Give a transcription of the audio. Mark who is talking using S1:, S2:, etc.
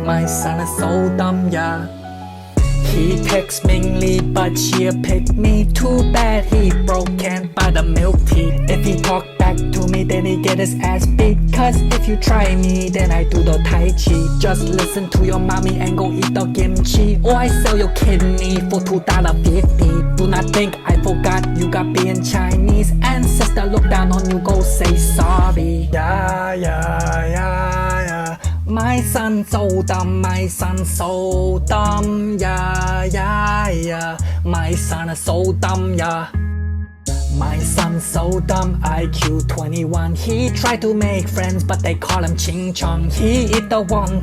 S1: My son is so dumb, yeah. He texts Mingly, but she pick me. Too bad he broke, can't buy the milk tea. If he talk back to me, then he get his ass beat. Cause if you try me, then I do the tai chi. Just listen to your mommy and go eat the kimchi. Or I sell your kidney for $2.50. Do not think I forgot you got being Chinese. Ancestor look down on you, go say sorry. Yeah, yeah, yeah, yeah. My son so dumb, my son so dumb, yeah, yeah, yeah. My son is so dumb, yeah. My son so dumb, IQ 21. He tried to make friends, but they call him Ching Chong. He eat the one